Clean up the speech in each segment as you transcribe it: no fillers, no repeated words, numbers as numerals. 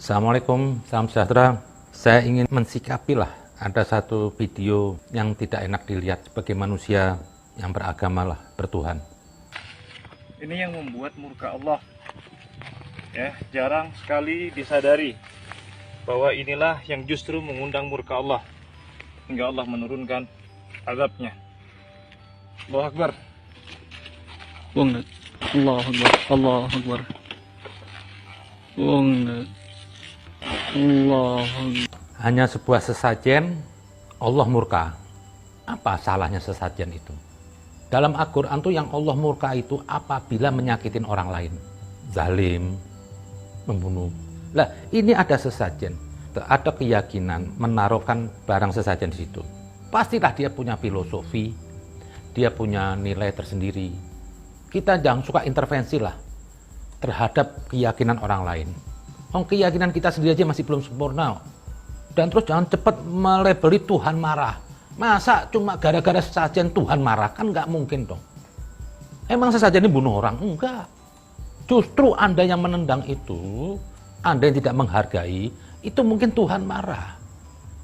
Assalamualaikum, salam sejahtera. Saya ingin mensikapilah ada satu video yang tidak enak dilihat sebagai manusia yang beragama lah, bertuhan. Ini yang membuat murka Allah. Ya, jarang sekali disadari bahwa inilah yang justru mengundang murka Allah hingga Allah menurunkan azabnya. Allahu Akbar. Allahu Akbar. Allahu Akbar. Hanya sebuah sesajen, Allah murka. Apa salahnya sesajen itu? Dalam Al-Quran tuh yang Allah murka itu apabila menyakitin orang lain, zalim, membunuh. Lah, ini ada sesajen, ada keyakinan menaruhkan barang sesajen di situ. Pastilah dia punya filosofi, dia punya nilai tersendiri. Kita jangan suka intervensi lah terhadap keyakinan orang lain. Keyakinan kita sendiri aja masih belum sempurna. Dan terus jangan cepat melabeli Tuhan marah. Masa cuma gara-gara sesajen Tuhan marah? Kan nggak mungkin dong. Emang sesajen ini bunuh orang? Enggak. Justru Anda yang menendang itu, Anda yang tidak menghargai, itu mungkin Tuhan marah.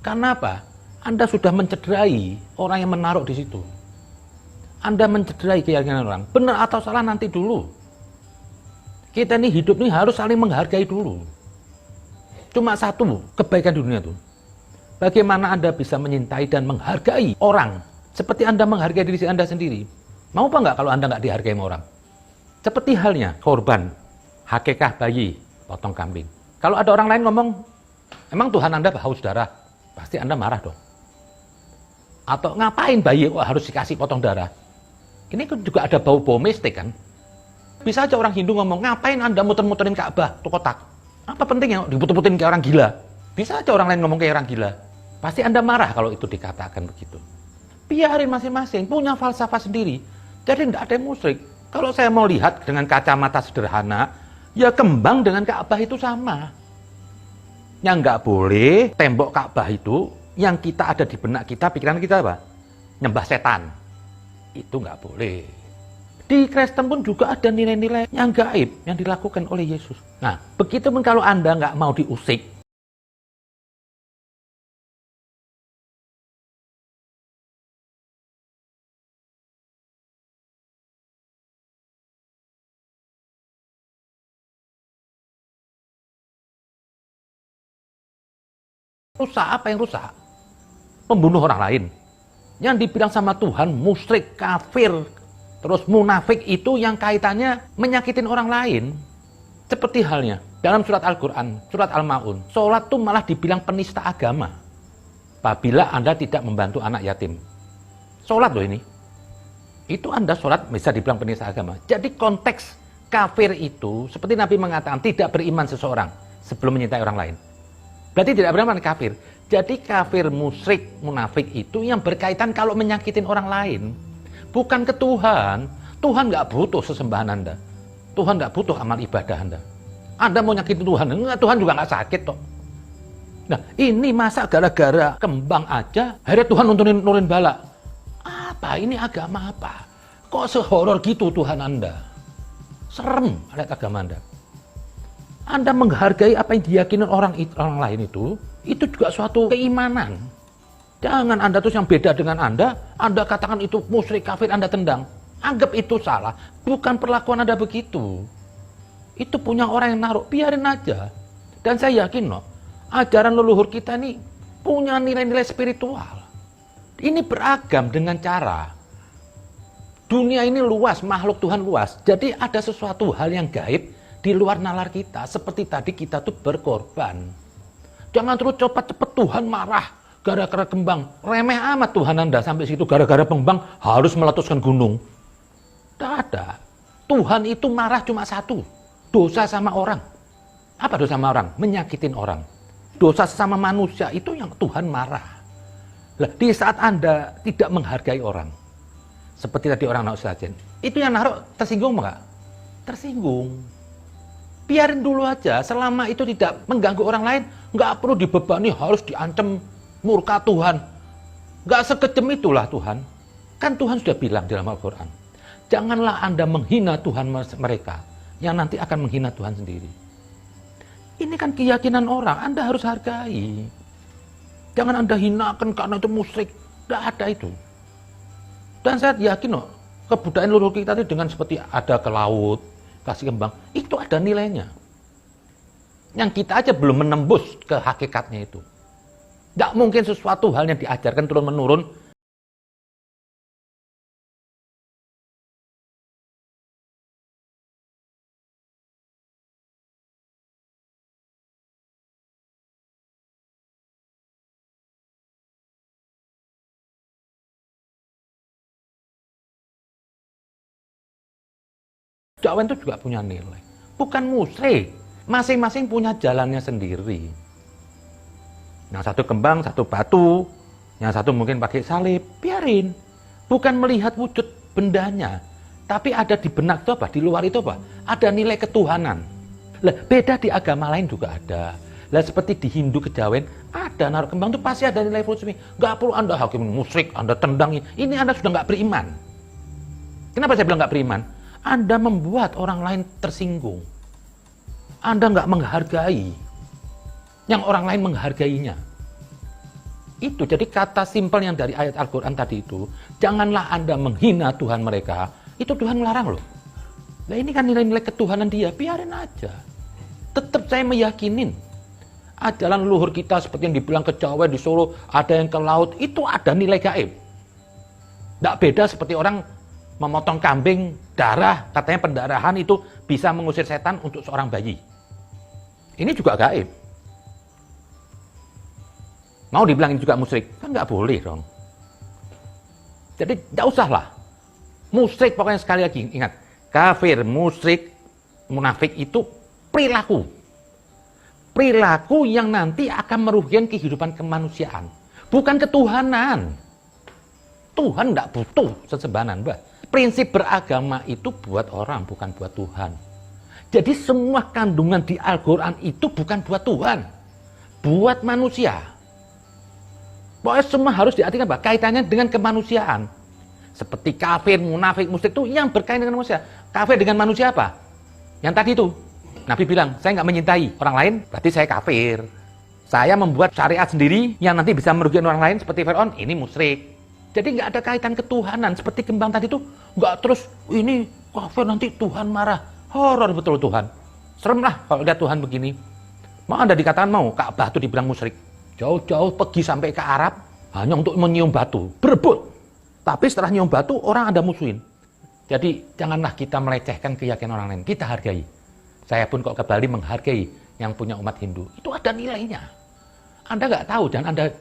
Karena apa? Anda sudah mencederai orang yang menaruh di situ. Anda mencederai keyakinan orang. Benar atau salah nanti dulu. Kita ini hidup ini harus saling menghargai dulu. Cuma satu kebaikan dunia itu. Bagaimana Anda bisa menyintai dan menghargai orang seperti Anda menghargai diri Anda sendiri? Mau apa nggak kalau Anda nggak dihargai sama orang? Seperti halnya korban, hakikah bayi, potong kambing. Kalau ada orang lain ngomong, emang Tuhan Anda haus darah? Pasti Anda marah dong. Atau ngapain bayi kok harus dikasih potong darah? Ini juga ada bau-bau mistik kan? Bisa aja orang Hindu ngomong, ngapain Anda muter-muterin Ka'bah, tuh kotak? Apa pentingnya diputer-puterin kayak orang gila? Bisa aja orang lain ngomong kayak orang gila. Pasti Anda marah kalau itu dikatakan begitu. Biarin masing-masing, punya falsafah sendiri. Jadi tidak ada yang musyrik. Kalau saya mau lihat dengan kacamata sederhana, ya kembang dengan Ka'bah itu sama. Yang nggak boleh, tembok Ka'bah itu, yang kita ada di benak kita, pikiran kita apa? Nyembah setan. Itu nggak boleh. Di Kristen pun juga ada nilai-nilai yang gaib yang dilakukan oleh Yesus. Nah, begitu pun kalau Anda nggak mau diusik, rusak apa yang rusak? Pembunuh orang lain. Yang dibilang sama Tuhan, musyrik, kafir, terus munafik itu yang kaitannya menyakitin orang lain. Seperti halnya dalam surat Al-Quran, surat Al-Ma'un, sholat itu malah dibilang penista agama. Apabila Anda tidak membantu anak yatim. Sholat loh ini. Itu Anda sholat bisa dibilang penista agama. Jadi konteks kafir itu, seperti Nabi mengatakan, tidak beriman seseorang sebelum menyintai orang lain. Berarti tidak beriman kafir. Jadi kafir, musyrik, munafik itu yang berkaitan kalau menyakitin orang lain. Bukan ke Tuhan. Tuhan nggak butuh sesembahan Anda. Tuhan nggak butuh amal ibadah Anda. Anda mau nyakitin Tuhan, enggak, Tuhan juga nggak sakit toh. Nah, ini masa gara-gara kembang aja, akhirnya Tuhan nurunin bala. Apa? Ini agama apa? Kok sehoror gitu Tuhan Anda? Serem lihat agama Anda. Anda menghargai apa yang diyakini orang lain itu juga suatu keimanan. Jangan Anda terus yang beda dengan Anda katakan itu musyrik, kafir, Anda tendang. Anggap itu salah. Bukan perlakuan Anda begitu. Itu punya orang yang naruh, biarin aja. Dan saya yakin loh, ajaran leluhur kita ini punya nilai-nilai spiritual. Ini beragam dengan cara. Dunia ini luas, makhluk Tuhan luas. Jadi ada sesuatu hal yang gaib di luar nalar kita. Seperti tadi kita tuh berkorban. Jangan terus cepat-cepat Tuhan marah. Gara-gara kembang, remeh amat Tuhan Anda sampai situ. Gara-gara kembang harus meletuskan gunung. Tidak ada. Tuhan itu marah cuma satu. Dosa sama orang. Apa dosa sama orang? Menyakitin orang. Dosa sesama manusia itu yang Tuhan marah. Lah, di saat Anda tidak menghargai orang, seperti tadi orang naruh sesajen, itu yang naruh tersinggung enggak? Tersinggung. Biarin dulu aja. Selama itu tidak mengganggu orang lain, nggak perlu dibebani harus diancam murka Tuhan. Gak sekejam itulah Tuhan. Kan Tuhan sudah bilang dalam Al-Quran, janganlah Anda menghina Tuhan mereka, yang nanti akan menghina Tuhan sendiri. Ini kan keyakinan orang, Anda harus hargai. Jangan Anda hinakan karena itu musyrik. Tidak ada itu. Dan saya yakin kebudayaan leluhur kita itu dengan seperti ada ke laut, kasih kembang, itu ada nilainya. Yang kita aja belum menembus ke hakikatnya itu. Tidak mungkin sesuatu hal yang diajarkan turun-menurun Jawaban itu juga punya nilai. Bukan musyrik. Masing-masing punya jalannya sendiri. Yang satu kembang, satu batu. Yang satu mungkin pakai salib. Biarin. Bukan melihat wujud bendanya. Tapi ada di benak itu apa? Di luar itu apa? Ada nilai ketuhanan. Lah, beda di agama lain juga ada. Lah, seperti di Hindu kejawen, ada naruh kembang itu pasti ada nilai filosofi. Nggak perlu Anda hakim musyrik, Anda tendang. Ini Anda sudah nggak beriman. Kenapa saya bilang nggak beriman? Anda membuat orang lain tersinggung. Anda nggak menghargai yang orang lain menghargainya. Itu jadi kata simpel yang dari ayat Al-Quran tadi itu, janganlah Anda menghina Tuhan mereka. Itu Tuhan melarang loh. Nah ini kan nilai-nilai ketuhanan dia, biarin aja. Tetap saya meyakinin ajaran leluhur kita seperti yang dibilang kejawen di Solo, ada yang ke laut, itu ada nilai gaib. Tidak beda seperti orang memotong kambing, darah, katanya pendarahan itu bisa mengusir setan untuk seorang bayi. Ini juga gaib. Mau dibilang ini juga musyrik? Kan nggak boleh dong. Jadi nggak usah lah. Musyrik pokoknya sekali lagi, ingat. Kafir, musyrik, munafik itu perilaku. Perilaku yang nanti akan merugikan kehidupan kemanusiaan. Bukan ketuhanan. Tuhan nggak butuh sesembahan, Mbak. Prinsip beragama itu buat orang, bukan buat Tuhan. Jadi semua kandungan di Al-Quran itu bukan buat Tuhan. Buat manusia. Pokoknya semua harus diartikan apa? Kaitannya dengan kemanusiaan. Seperti kafir, munafik, musyrik itu yang berkaitan dengan manusia. Kafir dengan manusia apa? Yang tadi itu. Nabi bilang, saya nggak menyintai orang lain, berarti saya kafir. Saya membuat syariat sendiri yang nanti bisa merugikan orang lain seperti Fir'aun, ini musyrik. Jadi nggak ada kaitan ketuhanan. Seperti kembang tadi itu, nggak terus, ini kafir nanti Tuhan marah. Horor betul Tuhan. Serem lah kalau lihat Tuhan begini. Mau Anda dikatakan mau, Ka'bah itu dibilang musyrik. Jauh-jauh pergi sampai ke Arab, hanya untuk menyium batu. Berebut. Tapi setelah nyium batu, orang Anda musuhin. Jadi janganlah kita melecehkan keyakinan orang lain. Kita hargai. Saya pun kok ke Bali menghargai yang punya umat Hindu. Itu ada nilainya. Anda nggak tahu dan Anda